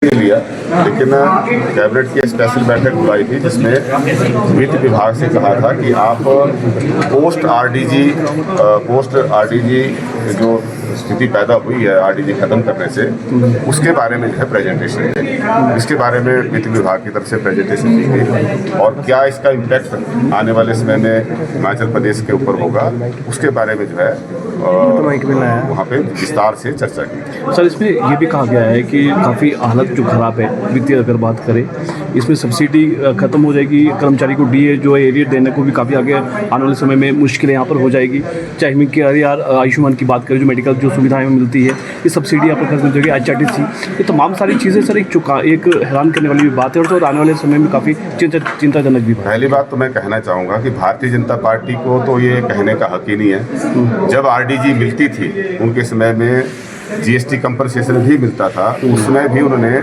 लिया, लेकिन कैबिनेट की स्पेशल बैठक बुलाई थी जिसमें वित्त विभाग से कहा था कि आप पोस्ट आरडीजी जो स्थिति पैदा हुई है आरडीजी खत्म करने से उसके बारे में जो है प्रेजेंटेशन दें। इसके बारे में वित्त विभाग की तरफ से प्रेजेंटेशन दी गई और क्या इसका इम्पैक्ट आने वाले समय में हिमाचल प्रदेश के ऊपर होगा उसके बारे में जो है वहाँ पे विस्तार से चर्चा की। सर, इसमें ये भी कहा गया है कि काफ़ी हालत जो ख़राब है वित्तीय अगर बात करें, इसमें सब्सिडी ख़त्म हो जाएगी, कर्मचारी को डीए जो है एरियर देने को भी काफ़ी आगे आने वाले समय में मुश्किलें यहाँ पर हो जाएगी। चाहे हम आयुष्मान की बात करें, जो मेडिकल जो सुविधाएं मिलती है, ये सब्सिडी यहाँ पर खत्म हो जाएगी, HRTC, ये तमाम सारी चीज़ें सर एक हैरान करने वाली भी बात है और आने वाले समय में काफ़ी चिंताजनक भी। पहली बात तो मैं कहना चाहूँगा कि भारतीय जनता पार्टी को तो ये कहने का हक ही नहीं है। जब आरडीजी मिलती थी उनके समय में जीएसटी कंपनसेशन भी मिलता था, उसमें भी उन्होंने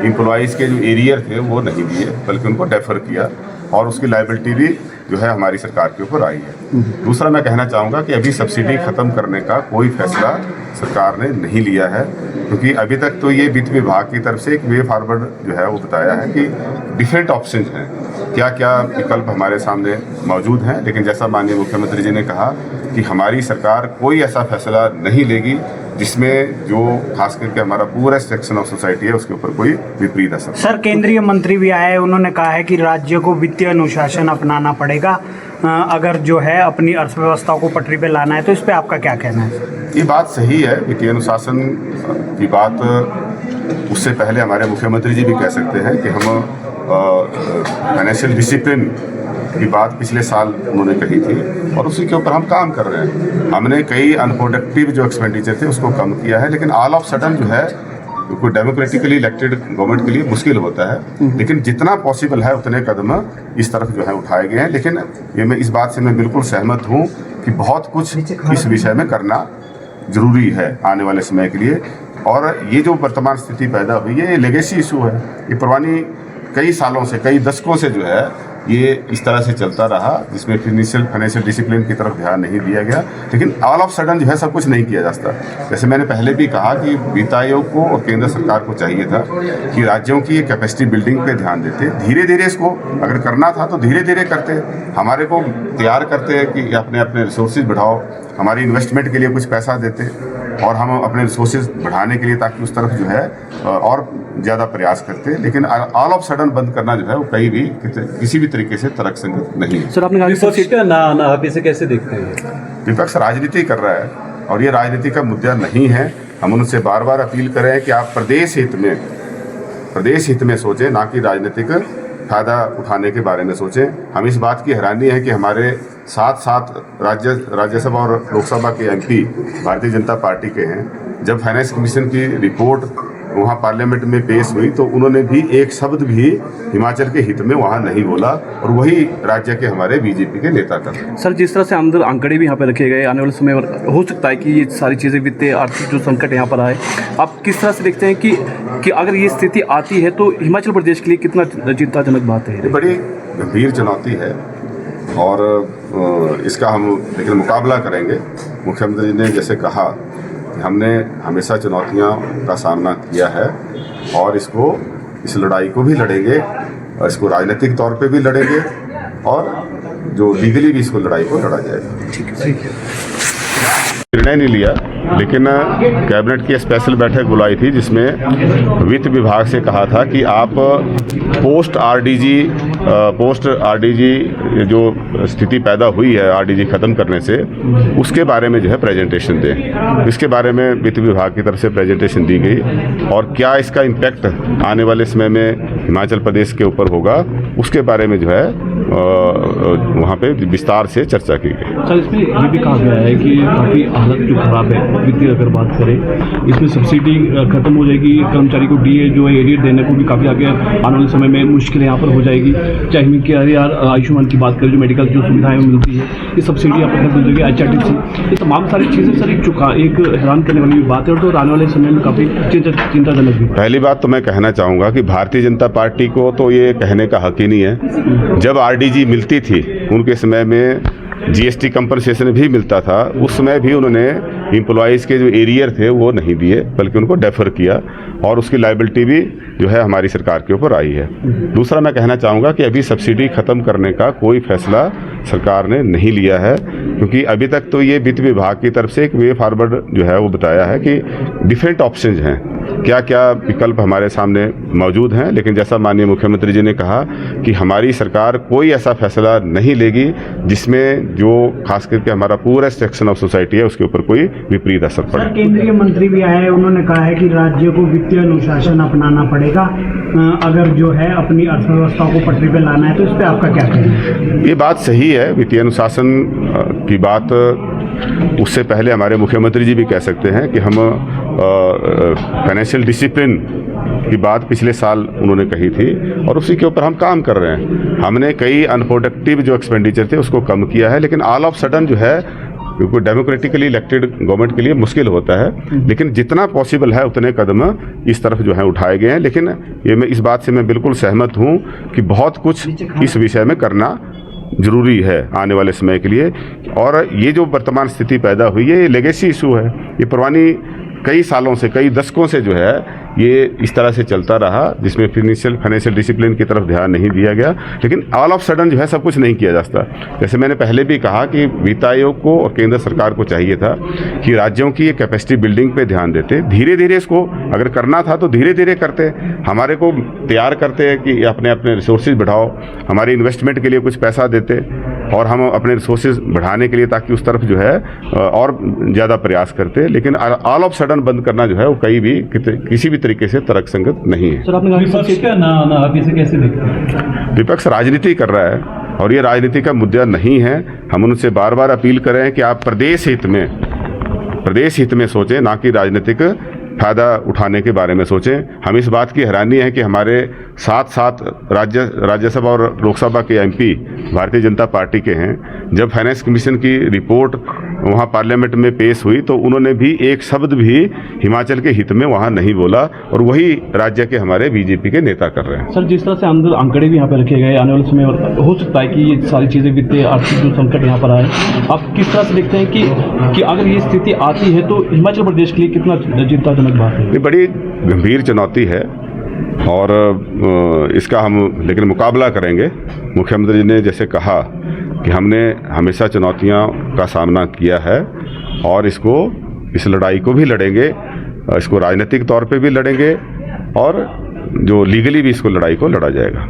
एम्प्लॉइज़ के जो एरियर थे वो नहीं दिए बल्कि उनको डेफर किया और उसकी लायबिलिटी भी जो है हमारी सरकार के ऊपर आई है। दूसरा मैं कहना चाहूँगा कि अभी सब्सिडी ख़त्म करने का कोई फैसला सरकार ने नहीं लिया है, क्योंकि अभी तक तो ये वित्त विभाग की तरफ से एक वे फॉरवर्ड जो है वो बताया है कि डिफरेंट ऑप्शन हैं, क्या क्या विकल्प हमारे सामने मौजूद हैं। लेकिन जैसा माननीय मुख्यमंत्री जी ने कहा कि हमारी सरकार कोई ऐसा फैसला नहीं लेगी जिसमें जो खास करके हमारा पूरा सेक्शन ऑफ सोसाइटी है उसके ऊपर कोई विपरीत असर। सर, केंद्रीय मंत्री भी आए, उन्होंने कहा है कि राज्य को वित्तीय अनुशासन अपनाना पड़ेगा अगर जो है अपनी अर्थव्यवस्था को पटरी पे लाना है, तो इस पे आपका क्या कहना है? ये बात सही है, वित्तीय अनुशासन की बात उससे पहले हमारे मुख्यमंत्री जी भी कह सकते हैं कि हम फाइनेंशियल डिसिप्लिन की बात पिछले साल उन्होंने कही थी और उसी के ऊपर हम काम कर रहे हैं। हमने कई अनप्रोडक्टिव जो एक्सपेंडिचर थे उसको कम किया है, लेकिन ऑल ऑफ सडन जो है कोई डेमोक्रेटिकली इलेक्टेड गवर्नमेंट के लिए मुश्किल होता है, लेकिन जितना पॉसिबल है उतने कदम इस तरफ जो है उठाए गए हैं। लेकिन ये मैं इस बात से मैं बिल्कुल सहमत हूँ कि बहुत कुछ इस विषय में करना जरूरी है आने वाले समय के लिए। और ये जो वर्तमान स्थिति पैदा हुई है ये लेगेसी इशू है, ये पुरानी कई सालों से कई दशकों से जो है ये इस तरह से चलता रहा, जिसमें फाइनेंशियल डिसिप्लिन की तरफ ध्यान नहीं दिया गया। लेकिन ऑल ऑफ सडन जो है सब कुछ नहीं किया जा सकता। जैसे मैंने पहले भी कहा कि वित्त आयोग को और केंद्र सरकार को चाहिए था कि राज्यों की कैपेसिटी बिल्डिंग पे ध्यान देते, धीरे धीरे इसको अगर करना था तो धीरे धीरे करते, हमारे को तैयार करते कि अपने अपने रिसोर्सेज बढ़ाओ, हमारी इन्वेस्टमेंट के लिए कुछ पैसा देते और हम अपने रिसोर्सेज बढ़ाने के लिए ताकि उस तरफ जो है और ज़्यादा प्रयास करते। लेकिन ऑल ऑफ सडन बंद करना जो है वो कहीं भी किसी भी तरीके से तर्कसंगत नहीं है। सर, आपने कहा इसे कैसे देखते हैं? विपक्ष राजनीति कर रहा है और ये राजनीति का मुद्दा नहीं है। हम उनसे बार बार अपील कर रहे हैं कि आप प्रदेश हित में सोचें, ना कि राजनीतिक फायदा उठाने के बारे में सोचें। हम इस बात की हैरानी है कि हमारे साथ राज्यसभा और लोकसभा के एमपी भारतीय जनता पार्टी के हैं। जब फाइनेंस कमीशन की रिपोर्ट वहाँ पार्लियामेंट में पेश हुई तो उन्होंने भी एक शब्द भी हिमाचल के हित में वहाँ नहीं बोला और वही राज्य के हमारे बीजेपी के नेता कर। सर, जिस तरह से आमदन आंकड़े भी यहाँ पे रखे गए, आने वाले समय में हो सकता है कि ये सारी चीज़ें वित्तीय आर्थिक जो संकट यहाँ पर आए, आप किस तरह से देखते हैं कि अगर ये स्थिति आती है तो हिमाचल प्रदेश के लिए कितना चिंताजनक बात है? ये बड़ी गंभीर चुनौती है और इसका हम लेकिन मुकाबला करेंगे। मुख्यमंत्री जी ने जैसे कहा कि हमने हमेशा चुनौतियों का सामना किया है और इस लड़ाई को भी लड़ेंगे और इसको राजनीतिक तौर पे भी लड़ेंगे और जो लीगली भी इसको लड़ाई को लड़ा जाएगा। ठीक है। निर्णय नहीं लिया, लेकिन कैबिनेट की स्पेशल बैठक बुलाई थी जिसमें वित्त विभाग से कहा था कि आप पोस्ट आरडीजी जो स्थिति पैदा हुई है आरडीजी खत्म करने से उसके बारे में जो है प्रेजेंटेशन दें। इसके बारे में वित्त विभाग की तरफ से प्रेजेंटेशन दी गई और क्या इसका इम्पैक्ट आने वाले समय में हिमाचल प्रदेश के ऊपर होगा उसके बारे में जो है वहाँ पे विस्तार से चर्चा की गई। सर, इसमें ये भी कहा गया है कि काफ़ी हालत जो ख़राब है वित्तीय अगर बात करें, इसमें सब्सिडी ख़त्म हो जाएगी, कर्मचारी को डीए जो है एरियर देने को भी काफ़ी आगे आने वाले समय में मुश्किलें यहाँ पर हो जाएगी। चाहे हम आयुष्मान की बात करें, जो मेडिकल जो सुविधाएं मिलती है, ये सब्सिडी यहाँ पर खत्म हो जाएगी, HRTC, ये तमाम सारी चीज़ें सर एक हैरान करने वाली बात है और आने वाले समय में काफ़ी चिंताजनक भी। पहली बात तो मैं कहना चाहूँगा कि भारतीय जनता पार्टी को तो ये कहने का हक ही नहीं है। जब आरडीजी मिलती थी उनके समय में जीएसटी कंपनसेशन भी मिलता था, उस समय भी उन्होंने एम्प्लॉयज़ के जो एरियर थे वो नहीं दिए, बल्कि उनको डेफर किया और उसकी लायबिलिटी भी जो है हमारी सरकार के ऊपर आई है। दूसरा मैं कहना चाहूँगा कि अभी सब्सिडी ख़त्म करने का कोई फैसला सरकार ने नहीं लिया है, क्योंकि अभी तक तो ये वित्त विभाग की तरफ से एक वे फॉरवर्ड जो है वो बताया है कि डिफरेंट ऑप्शंस हैं, क्या क्या विकल्प हमारे सामने मौजूद हैं। लेकिन जैसा माननीय मुख्यमंत्री जी ने कहा कि हमारी सरकार कोई ऐसा फैसला नहीं लेगी जिसमें जो खास करके हमारा पूरा सेक्शन ऑफ सोसाइटी है उसके ऊपर कोई विपरीत असर पड़े। सर, केंद्रीय मंत्री भी आए, उन्होंने कहा है कि राज्य को वित्तीय अनुशासन अपनाना पड़ेगा अगर जो है अपनी अर्थव्यवस्था को पटरी पे लाना है, तो इस पे आपका क्या कहना है? ये बात सही है, वित्तीय अनुशासन की बात उससे पहले हमारे मुख्यमंत्री जी भी कह सकते हैं कि हम फाइनेंशियल डिसिप्लिन की बात पिछले साल उन्होंने कही थी और उसी के ऊपर हम काम कर रहे हैं। हमने कई अनप्रोडक्टिव जो एक्सपेंडिचर थे उसको कम किया है, लेकिन ऑल ऑफ सडन जो है क्योंकि डेमोक्रेटिकली इलेक्टेड गवर्नमेंट के लिए मुश्किल होता है, लेकिन जितना पॉसिबल है उतने कदम इस तरफ जो है उठाए गए हैं। लेकिन ये मैं इस बात से मैं बिल्कुल सहमत हूँ कि बहुत कुछ इस विषय में करना जरूरी है आने वाले समय के लिए। और ये जो वर्तमान स्थिति पैदा हुई है ये लेगेसी इशू है, ये पुरानी कई सालों से, कई दशकों से जो है ये इस तरह से चलता रहा, जिसमें फाइनेंशियल डिसिप्लिन की तरफ ध्यान नहीं दिया गया। लेकिन ऑल ऑफ सडन जो है सब कुछ नहीं किया जा सकता। जैसे मैंने पहले भी कहा कि वित्त आयोग को और केंद्र सरकार को चाहिए था कि राज्यों की ये कैपेसिटी बिल्डिंग पे ध्यान देते, धीरे धीरे इसको अगर करना था तो धीरे धीरे करते, हमारे को तैयार करते कि अपने अपने रिसोर्सेज बढ़ाओ, हमारे इन्वेस्टमेंट के लिए कुछ पैसा देते और हम अपने रिसोर्सेज बढ़ाने के लिए ताकि उस तरफ जो है और ज़्यादा प्रयास करते। लेकिन ऑल ऑफ सडन बंद करना जो है वो कहीं भी किसी भी तरीके से तर्कसंगत नहीं है। सर, आपने कहा विपक्ष का ना आप इसे कैसे देखते हैं? विपक्ष राजनीति कर रहा है और ये राजनीति का मुद्दा नहीं है। हम उनसे बार बार अपील कर रहे हैं कि आप प्रदेश हित में सोचें, ना कि राजनीतिक फ़ायदा उठाने के बारे में सोचें। हम इस बात की हैरानी है कि हमारे साथ राज्यसभा और लोकसभा के एमपी भारतीय जनता पार्टी के हैं। जब फाइनेंस कमीशन की रिपोर्ट वहाँ पार्लियामेंट में पेश हुई तो उन्होंने भी एक शब्द भी हिमाचल के हित में वहाँ नहीं बोला, और वही राज्य के हमारे बीजेपी के नेता कर रहे हैं। सर, जिस तरह से अंदर आंकड़े भी यहाँ पे रखे गए, आने वाले समय में हो सकता है कि ये सारी चीज़ें वित्तीय आर्थिक जो संकट यहाँ पर आए, आप किस तरह से देखते हैं कि अगर ये स्थिति आती है तो हिमाचल प्रदेश के लिए कितना चिंताजनक बात है? ये बड़ी गंभीर चुनौती है और इसका हम लेकिन मुकाबला करेंगे। मुख्यमंत्री जी ने जैसे कहा कि हमने हमेशा चुनौतियों का सामना किया है और इस लड़ाई को भी लड़ेंगे, इसको राजनीतिक तौर पे भी लड़ेंगे और जो लीगली भी इसको लड़ाई को लड़ा जाएगा।